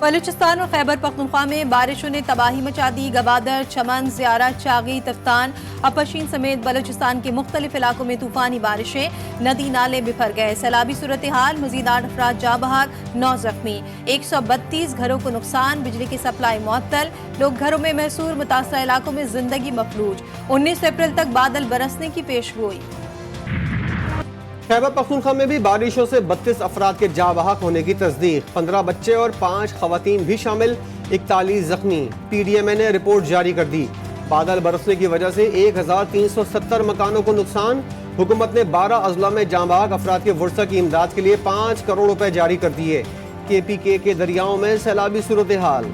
بلوچستان اور خیبر پختونخوا میں بارشوں نے تباہی مچا دی۔ گوادر، چمن، زیارہ، چاغی، تفتان، اپشین سمیت بلوچستان کے مختلف علاقوں میں طوفانی بارشیں، ندی نالے بکھر گئے۔ سیلابی صورتحال، مزید 8 افراد جاں بحق، 9 زخمی، 132 گھروں کو نقصان، بجلی کی سپلائی معطل، لوگ گھروں میں محصور، متاثرہ علاقوں میں زندگی مفلوج۔ 19 اپریل تک بادل برسنے کی پیش گوئی۔ خیبر پختونخوا میں بھی بارشوں سے 32 افراد کے جاں بحق ہونے کی تصدیق، 15 بچے اور 5 خواتین بھی شامل، 41 زخمی۔ پی ڈی ایم اے نے رپورٹ جاری کر دی۔ بادل برسنے کی وجہ سے 1370 مکانوں کو نقصان۔ حکومت نے 12 اضلاع میں جاں بحق افراد کے ورثہ کی امداد کے لیے 5 کروڑ روپے جاری کر دیے۔ KPK کے دریاؤں میں سیلابی صورتحال۔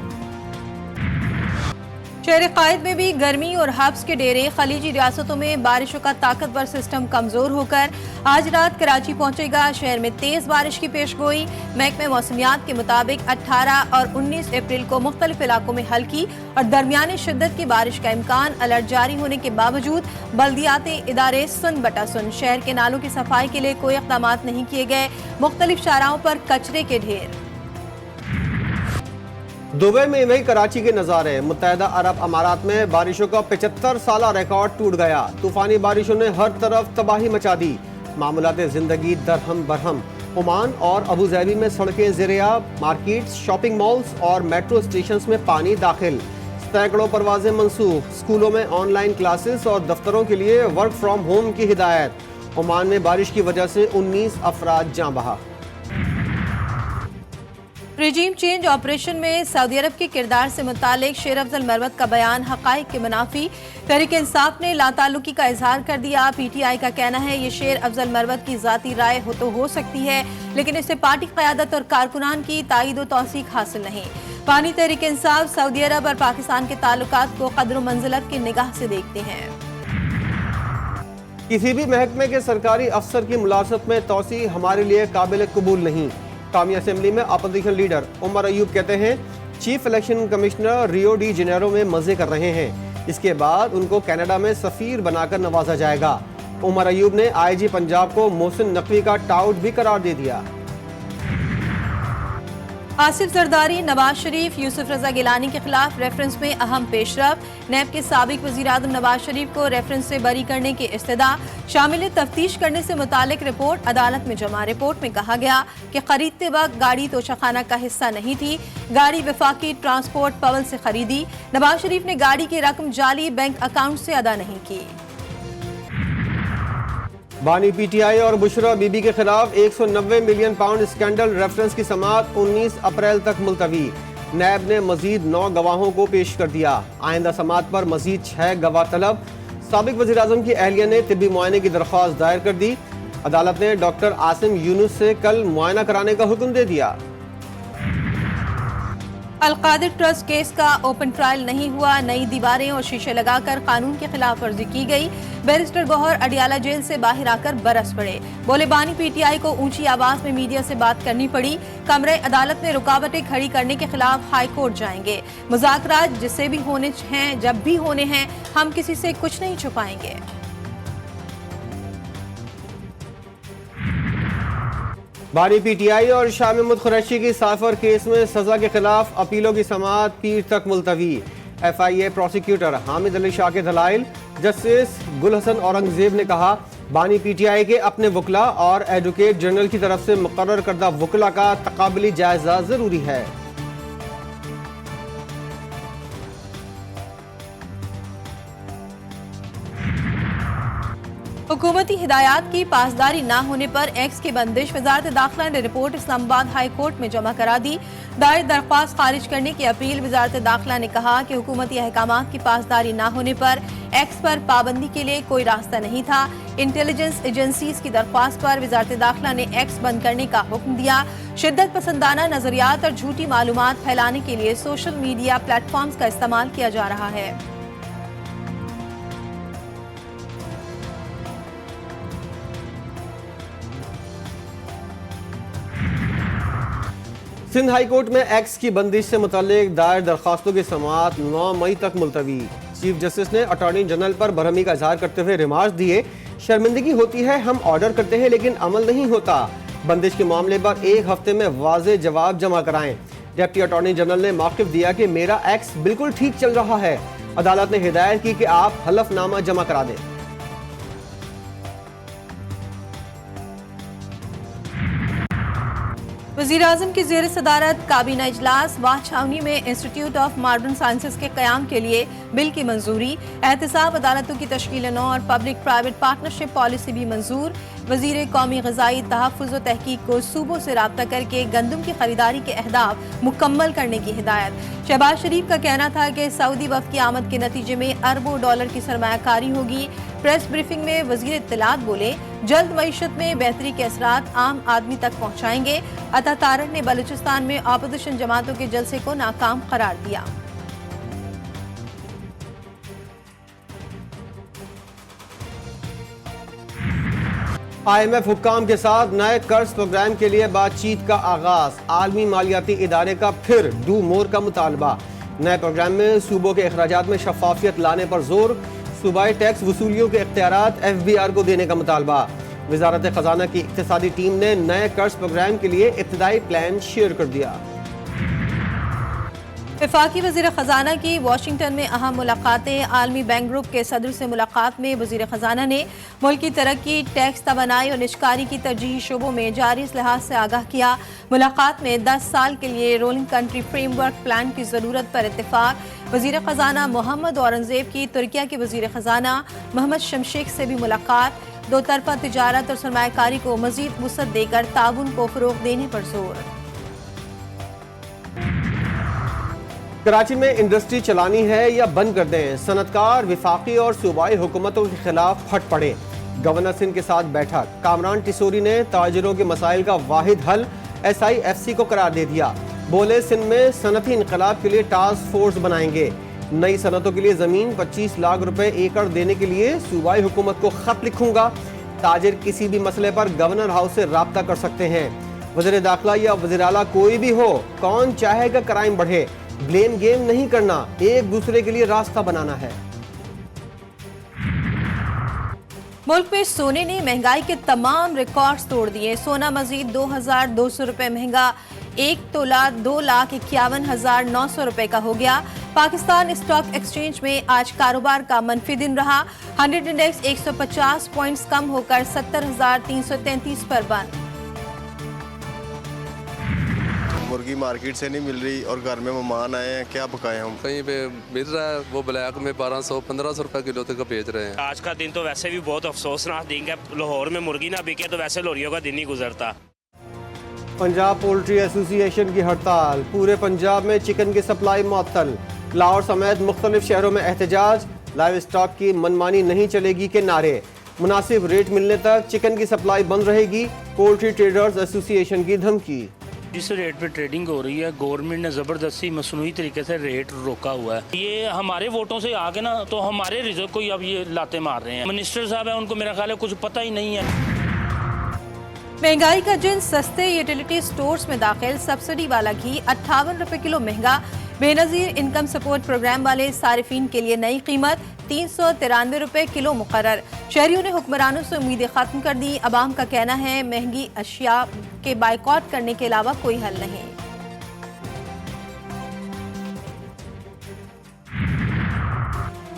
شہر قائد میں بھی گرمی اور حبس کے ڈیرے، خلیجی ریاستوں میں بارشوں کا طاقتور سسٹم کمزور ہو کر آج رات کراچی پہنچے گا۔ شہر میں تیز بارش کی پیش گوئی۔ محکمہ موسمیات کے مطابق 18 اور 19 اپریل کو مختلف علاقوں میں ہلکی اور درمیانی شدت کی بارش کا امکان۔ الرٹ جاری ہونے کے باوجود بلدیاتی ادارے سن بٹا سن۔ شہر کے نالوں کی صفائی کے لیے کوئی اقدامات نہیں کیے گئے۔ مختلف شاہراہوں پر کچرے کے ڈھیر۔ دبئی میں وہی کراچی کے نظارے۔ متحدہ عرب امارات میں بارشوں کا 75 سالہ ریکارڈ ٹوٹ گیا۔ طوفانی بارشوں نے ہر طرف تباہی مچا دی۔ معمولات زندگی درہم برہم۔ عمان اور ابوظہبی میں سڑکیں زیریاب، مارکیٹس، شاپنگ مالز اور میٹرو اسٹیشنز میں پانی داخل۔ سینکڑوں پروازیں منسوخ۔ اسکولوں میں آن لائن کلاسز اور دفتروں کے لیے ورک فرام ہوم کی ہدایت۔ عمان میں بارش کی وجہ سے 19 افراد جاں بحق۔ رجیم چینج آپریشن میں سعودی عرب کے کردار سے متعلق شیر افضل مروت کا بیان حقائق کے منافی۔ تحریک انصاف نے لا تعلقی کا اظہار کر دیا۔ PTI کا کہنا ہے یہ شیر افضل مروت کی ذاتی رائے ہو سکتی ہے، لیکن اسے پارٹی قیادت اور کارکنان کی تائید و توثیق حاصل نہیں۔ بانی تحریک انصاف سعودی عرب اور پاکستان کے تعلقات کو قدر و منزلت کی نگاہ سے دیکھتے ہیں۔ کسی بھی محکمے کے سرکاری افسر کی ملازمت میں توسیع ہمارے لیے قابل قبول نہیں۔ قومی اسمبلی میں اپوزیشن لیڈر عمر ایوب کہتے ہیں chief election commissioner Rio de Janeiro میں مزے کر رہے ہیں، اس کے بعد ان کو کینیڈا میں سفیر بنا کر نوازا جائے گا۔ عمر ایوب نے IG پنجاب کو محسن نقوی کا ٹاؤٹ بھی قرار دے دیا۔ آصف زرداری، نواز شریف، یوسف رضا گیلانی کے خلاف ریفرنس میں اہم پیش رفت۔ نیب کے سابق وزیر اعظم نواز شریف کو ریفرنس سے بری کرنے کی استدعا، شامل تفتیش کرنے سے متعلق رپورٹ عدالت میں جمع۔ رپورٹ میں کہا گیا کہ خریدتے وقت گاڑی توشخانہ کا حصہ نہیں تھی، گاڑی وفاقی ٹرانسپورٹ پول سے خریدی۔ نواز شریف نے گاڑی کی رقم جعلی بینک اکاؤنٹ سے ادا نہیں کی۔ بانی PTI اور بشرا بی بی کے خلاف 190 ملین پاؤنڈ اسکینڈل ریفرنس کی سماعت 19 اپریل تک ملتوی۔ نیب نے مزید 9 گواہوں کو پیش کر دیا۔ آئندہ سماعت پر مزید 6 گواہ طلب۔ سابق وزیر اعظم کی اہلیہ نے طبی معائنے کی درخواست دائر کر دی۔ عدالت نے ڈاکٹر عاصم یونس سے کل معائنہ کرانے کا حکم دے دیا۔ القادر ٹرسٹ کیس کا اوپن ٹرائل نہیں ہوا، نئی دیواریں اور شیشے لگا کر قانون کی خلاف ورزی کی گئی۔ بیرسٹر گوہر اڈیالہ جیل سے باہر آ کر برس پڑے۔ بولے بانی PTI کو اونچی آواز میں میڈیا سے بات کرنی پڑی۔ کمرے عدالت میں رکاوٹیں کھڑی کرنے کے خلاف ہائی کورٹ جائیں گے۔ مذاکرات جسے بھی ہونے ہیں، جب بھی ہونے ہیں، ہم کسی سے کچھ نہیں چھپائیں گے۔ بانی PTI اور شاہ محمود قریشی کی سائفر کیس میں سزا کے خلاف اپیلوں کی سماعت پیر تک ملتوی۔ FIA پروسیکیوٹر حامد علی شاہ کے دلائل۔ جسٹس گل حسن اورنگزیب نے کہا بانی PTI کے اپنے وکلاء اور ایڈوکیٹ جنرل کی طرف سے مقرر کردہ وکلاء کا تقابلی جائزہ ضروری ہے۔ حکومتی ہدایات کی پاسداری نہ ہونے پر ایکس کی بندش، وزارت داخلہ نے رپورٹ اسلام آباد ہائی کورٹ میں جمع کرا دی۔ دائر درخواست خارج کرنے کی اپیل۔ وزارت داخلہ نے کہا کہ حکومتی احکامات کی پاسداری نہ ہونے پر ایکس پر پابندی کے لیے کوئی راستہ نہیں تھا۔ انٹیلیجنس ایجنسیز کی درخواست پر وزارت داخلہ نے ایکس بند کرنے کا حکم دیا۔ شدت پسندانہ نظریات اور جھوٹی معلومات پھیلانے کے لیے سوشل میڈیا پلیٹ فارمز کا استعمال کیا جا رہا ہے۔ سندھ ہائی کورٹ میں ایکس کی بندش سے متعلق دائر درخواستوں کی سماعت 9 مئی تک ملتوی۔ چیف جسٹس نے اٹارنی جنرل پر برہمی کا اظہار کرتے ہوئے ریمارکس دیے، شرمندگی ہوتی ہے، ہم آرڈر کرتے ہیں لیکن عمل نہیں ہوتا۔ بندش کے معاملے پر 1 ہفتے میں واضح جواب جمع کرائیں۔ डिप्टी अटॉर्नी जनरल ने मौक़िफ़ दिया कि मेरा एक्स बिल्कुल ठीक चल रहा है। अदालत ने हिदायत की कि आप हलफनामा जमा करा दें। वज़ीर-ए-आज़म की ज़ेर सदारत काबीना इजलास, वाह छावनी में इंस्टीट्यूट ऑफ मॉडर्न साइंसेस के क़याम के लिए बिल की मंजूरी, एहतसाब अदालतों की तश्कील नौ और पब्लिक प्राइवेट पार्टनरशिप पॉलिसी भी मंजूर। वज़ीर कौमी ग़िज़ाई तहफ़्फ़ुज़ व तहक़ीक़ को सूबों से राब्ता करके गंदम की खरीदारी के अहदाफ मुकम्मल करने की हिदायत। शहबाज शरीफ का कहना था कि सऊदी वफ़द की आमद के नतीजे में अरबों डॉलर की सरमायाकारी होगी। प्रेस ब्रीफिंग में वज़ीर इत्तलात बोले, जल्द मईशत में बेहतरी के असरात आम आदमी तक पहुँचाएंगे। अता तारक ने बलूचिस्तान में अपोजिशन जमातों के जलसे को नाकाम करार दिया। IMF हुक्काम के साथ नए कर्ज प्रोग्राम के लिए बातचीत का आगाज, आलमी मालियाती इदारे का फिर डू मोर का मुतालबा। नए प्रोग्राम में सूबों के अखराजात में शफाफियत लाने पर जोर, सूबाई टैक्स वसूलियों के इख्तियारात FBR को देने का मुतालबा। वजारत खजाना की इक्तिसादी टीम ने नए कर्ज प्रोग्राम के लिए इब्तदाई प्लान शेयर कर दिया। वफाकी वज़ीर ख़जाना की वाशिंगटन में अहम मुलाकातें, आलमी बैंक ग्रुप के सदर से मुलाकात में वज़ीर ख़जाना ने मुल्क की तरक्की, टैक्स तवानाई और निशकारी की तरजीही शोबों में जारी इस्लाहात से आगाह किया। मुलाकात में 10 साल के लिए रोलिंग कंट्री फ्रेमवर्क प्लान की ज़रूरत पर इत्तेफाक। वज़ीर ख़जाना मोहम्मद औरंगज़ेब की तुर्किया के वज़ीर ख़जाना मोहम्मद शमशेख से भी मुलाकात, दो तरफ़ा तिजारत और सरमायाकारी को मज़ीद वुसअत देकर ताउन को फ़रोग़ देने पर जोर। कराची में इंडस्ट्री चलानी है या बंद कर दें, सनतकार वफाकी और सूबाई हुकूमतों के खिलाफ फट पड़े। गवर्नर सिंध के साथ बैठक, कामरान टिसोरी ने ताजिरों के मसाइल का वाहिद हल SIFC को करार दे दिया। बोले, सिंध में सनती इनकलाब के लिए टास्क फोर्स बनाएंगे। नई सनतों के लिए ज़मीन 25 लाख रुपए एकड़ देने के लिए सूबाई हुकूमत को खत लिखूंगा। ताजिर किसी भी मसले पर गवर्नर हाउस से राब्ता कर सकते हैं। वज़ीर दाखिला या वज़ीर आला कोई भी हो, कौन चाहेगा क्राइम बढ़े। ब्लेम गेम नहीं करना, एक दूसरे के लिए रास्ता बनाना है। मुल्क में सोने ने महंगाई के तमाम रिकॉर्ड्स तोड़ दिए। सोना मजीद 2,200 रुपए महंगा 1 तोला 2,51,900 रुपए का हो गया। पाकिस्तान स्टॉक एक्सचेंज में आज कारोबार का मनफी दिन रहा। 100 इंडेक्स 150 पॉइंट्स कम होकर 70,333 पर बंद। मुर्गी मार्केट से नहीं मिल रही और घर में मेहमान आए हैं, क्या पकाएं हम। कहीं पे मिल रहा है, वो ब्लैक में 1200-1500 रुपए किलो तक बेच रहे हैं। आज का दिन तो वैसे भी बहुत अफसोसनाक दिन है। लाहौर में मुर्गी ना बिके तो वैसे लोरियों का दिन ही गुजरता। पंजाब पोल्ट्री एसोसिएशन की हड़ताल, पूरे पंजाब में चिकन की सप्लाई मुअत्तल। लाहौर समेत मुख्तलिफ शहरों में एहतजाज, लाइव स्टॉक की मनमानी नहीं चलेगी के नारे। मुनासिब रेट मिलने तक चिकन की सप्लाई बंद रहेगी, पोल्ट्री ट्रेडर्स एसोसिएशन की धमकी। जिस रेट पे ट्रेडिंग हो रही है, गवर्नमेंट ने ज़बरदस्ती मसनूई तरीके से रेट रोका हुआ है। ये हमारे वोटों से आगे ना, तो हमारे रिजर्व को ही अब ये लाते मार रहे हैं। मिनिस्टर साहब है, उनको मेरा ख्याल है कुछ पता ही नहीं है। महंगाई का जिन्स सस्ते यूटिलिटी स्टोर्स में दाखिल, सब्सिडी वाला घी 58 रुपए किलो महंगा। बेनज़ीर इनकम सपोर्ट प्रोग्राम वाले सारिफिन के लिए नई कीमत 393 रुपए किलो मुकर्रर। शहरियों ने हुक्मरानों से उम्मीदें खत्म कर दी। अवाम का कहना है महंगी अशिया के बाइकॉट करने के अलावा कोई हल नहीं।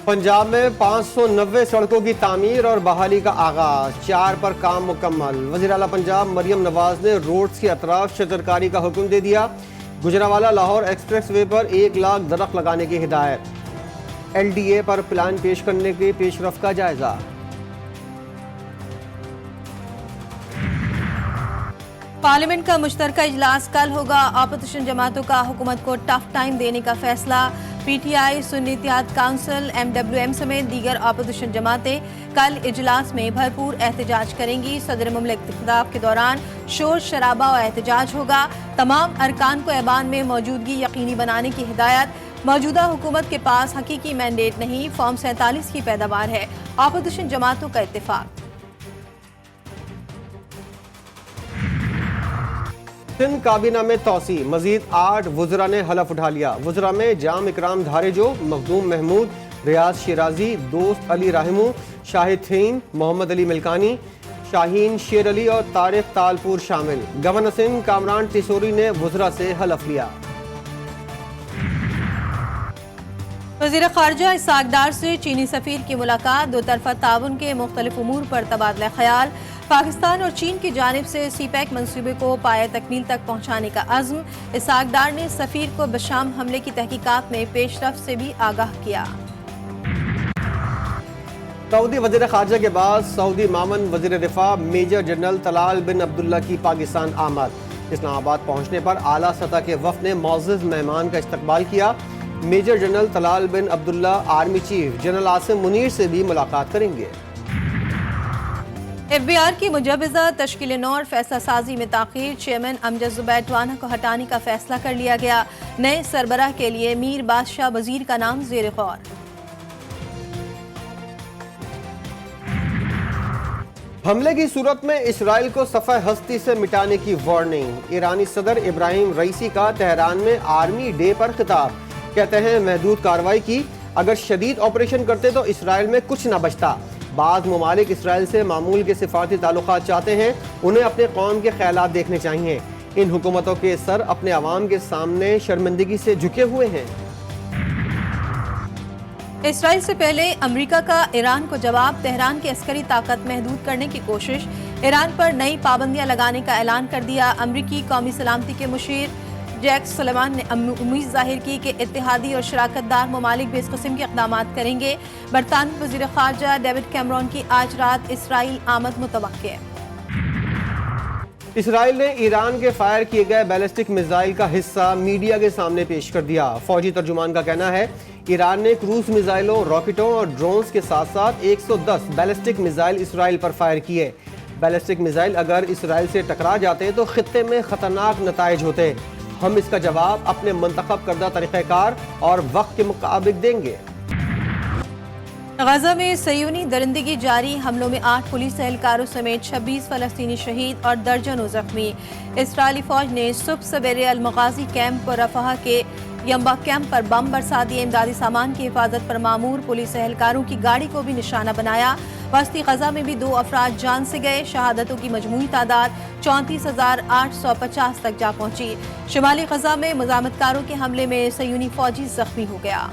पंजाब में 590 सड़कों की तामीर और बहाली का आगाज, 4 पर काम मुकम्मल। वज़ीर आला पंजाब मरियम नवाज ने रोड्स के अतराफ शजरकारी का हुक्म दे दिया। गुजरावाला लाहौर एक्सप्रेस वे पर 1 लाख दरख्त लगाने की हिदायत। LDA पर प्लान पेश करने के पेशरफ का जायजा। पार्लियामेंट का मुश्तरका इजलास कल होगा। अपोजिशन जमातों का हुकूमत को टफ टाइम देने का फैसला। PTI, सुन्नी इत्तेहाद काउंसिल, MWM समेत दीगर अपोजिशन जमातें कल इजलास में भरपूर एहतजाज करेंगी। सदर मुमलिकत खिताब के दौरान शोर शराबा और एहतजाज होगा। तमाम अरकान को ऐवान में मौजूदगी यकीनी बनाने की हिदायत। मौजूदा हुकूमत के पास हकीकी मैंडेट नहीं, फॉर्म 47 की पैदावार है। अपोजिशन जमातों का इत्तेफाक। सिंध काबीना में तोसी, मजीद 8 वुज़रा ने हलफ उठा लिया। वुज़रा में जाम इकराम धारेजो, मखदूम महमूद, रियाज शिराजी, दोस्त अली राहिमू, शाहिद थीम, मोहम्मद अली मिल्कानी, शाहीन शेर अली और तारिक तालपुर शामिल। गवर्नर सिंध कामरान टिसोरी ने वुज़रा से हलफ लिया। वज़ीर ख़ारजा इसहाक़ डार से चीनी सफ़ीर की मुलाकात, दो तरफ़ा ताउन के मुख्तलिफ उमूर पर तबादला ख़याल। पाकिस्तान और चीन की जानिब से सीपैक मंसूबे को पाया तकमील तक पहुँचाने का अज़्म। इसहाक़ डार ने सफ़ीर को बशाम हमले की तहकीकात में पेशरफ्त से भी आगाह किया। सऊदी वज़ीर ख़ारजा के बाद सऊदी मामन वज़ीर दिफा major general Talal bin Abdullah की पाकिस्तान आमद। इस्लामाबाद पहुँचने पर आला सतह के वफ़द ने मुअज़्ज़ज़ मेहमान का इस्तकबाल किया। Major general Talal bin Abdullah army chief general Asim Munir से भी मुलाकात करेंगे। FBI की मुजवज़ा तश्कील नौ और फैसला साजी में ताख़ीर, चेयरमैन अमजद ज़ुबैर टवाना को हटाने का फैसला कर लिया गया। नए सरबराह के लिए मीर बादशाह वज़ीर का नाम ज़ेर गौर। हमले की सूरत में इसराइल को सफ़ह हस्ती से मिटाने की वार्निंग। ईरानी सदर इब्राहिम रईसी का तेहरान में आर्मी डे पर खिताब। कहते हैं महदूद कार्रवाई की, अगर शदीद ऑपरेशन करते तो इसराइल में कुछ न बचता। बाज़ ममालिक इसराइल से मामूल के सिफारती ताल्लुकात चाहते हैं, उन्हें अपने कौम के ख्यालात देखने चाहिए। इन हुकूमतों के सर अपने अवाम के सामने शर्मिंदगी से झुके हुए हैं। इसराइल से पहले अमेरिका का ईरान को जवाब, तेहरान की अस्करी ताकत महदूद करने की कोशिश। ईरान पर नई पाबंदियां लगाने का ऐलान कर दिया। अमरीकी कौमी सलामती के मुशीर जैक सुलेमान ने उम्मीद जाहिर की कि इत्तेहादी और शराकतदार ममालिक भी इस किस्म के इक़दामात करेंगे। बरतानवी वज़ीर ख़ारजा डेविड कैमरॉन की आज रात इसराइल आमद मुतवक्के। इसराइल ने ईरान के फायर किए गए बैलिस्टिक मिसाइल का हिस्सा मीडिया के सामने पेश कर दिया। फौजी तर्जुमान का कहना है ईरान ने क्रूज मिसाइलों, रॉकेटों और ड्रोन्स के साथ साथ 110 बैलिस्टिक मिसाइल इसराइल पर फायर किए। बैलिस्टिक मिसाइल अगर इसराइल से टकरा जाते तो खित्ते में खतरनाक नताइज होते। हम इसका जवाब अपने मंतखब करदा तरीक़ेकार और वक्त के मुताबिक देंगे। गजा में सयूनी दरिंदगी जारी, हमलों में 8 पुलिस एहलकारों समेत 26 फलस्तीनी शहीद और दर्जनों जख्मी। इसराइली फौज ने सुबह सवेरे अल-मगाजी कैंप और रफाह के यम्बा कैंप पर बम बरसा दिए। इमदादी सामान की हिफाजत पर मामूर पुलिस एहलकारों की गाड़ी को भी निशाना बनाया। वस्ती गजा में भी 2 अफराद जान से गए। शहादतों की मजमूई तादाद 34,850 तक जा पहुंची। शिमाली गजा में मुजामतकारों के हमले में सयूनी फौजी जख्मी हो गया।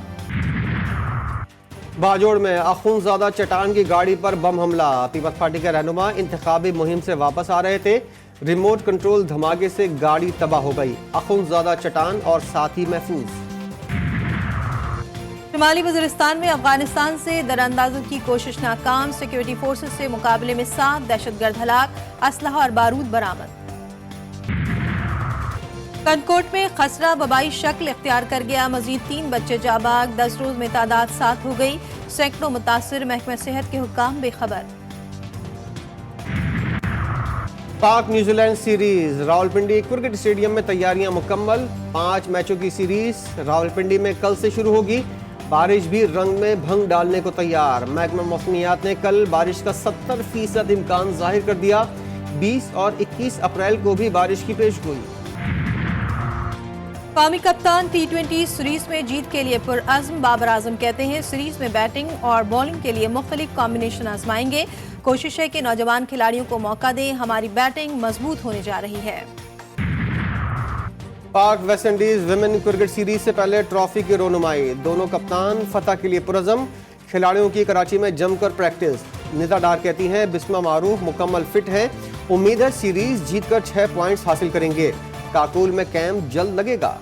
बाजोड़ में अखुंज़ादा चट्टान की गाड़ी पर बम हमला। पीपल्स पार्टी के रहनुमा इंतखाबी मुहिम से वापस आ रहे थे, रिमोट कंट्रोल धमाके से गाड़ी तबाह हो गई। अखुंज़ादा चट्टान और साथी महफूज। शुमाली वज़ीरिस्तान में अफगानिस्तान से दरअंदाजों की कोशिश नाकाम, सिक्योरिटी फोर्सेस से मुकाबले में 7 दहशतगर्द हलाक, असलहा और बारूद बरामद। कनकोट में खसरा वबाई शक्ल इख्तियार कर गया, मजीद 3 बच्चे जाबाग, 10 रोज में तादाद 7 हो गई। सैकड़ों मुतासिर, महकमा सेहत के हुक्काम बेखबर। पाक New Zealand series, Rawalpindi cricket stadium में तैयारियां मुकम्मल। 5 मैचों की सीरीज रावलपिंडी में कल से शुरू होगी। बारिश भी रंग में भंग डालने को तैयार। महकमा मौसमियात ने कल बारिश का 70% इम्कान जाहिर कर दिया। 20 और 21 अप्रैल को भी बारिश की पेशगोई। कौमी कप्तान T20 सीरीज में जीत के लिए पुरअज़्म। बाबर आजम कहते हैं सीरीज में बैटिंग और बॉलिंग के लिए मुख्तलिफ कॉम्बिनेशन आजमाएंगे। कोशिश है कि नौजवान खिलाड़ियों को मौका दें, हमारी बैटिंग मजबूत होने जा रही है। पाक West Indies women cricket series से पहले ट्रॉफी की रोनुमाई। दोनों कप्तान फतह के लिए पुरअज़्म। खिलाड़ियों की कराची में जमकर प्रैक्टिस। निदा डार कहती हैं बिस्मा मारूफ मुकम्मल फिट है, उम्मीद है सीरीज जीतकर 6 पॉइंट्स हासिल करेंगे। काकुल में कैंप जल्द लगेगा।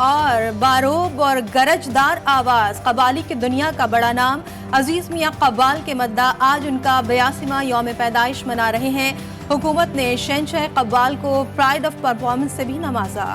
और बारोब और गरजदार आवाज, कबाली की दुनिया का बड़ा नाम अजीज मियां कब्बाल के मद्दा आज उनका 82वां यौम पैदाइश मना रहे हैं। हुकूमत ने शहंशाह कब्बाल को प्राइड ऑफ परफॉर्मेंस से भी नवाजा।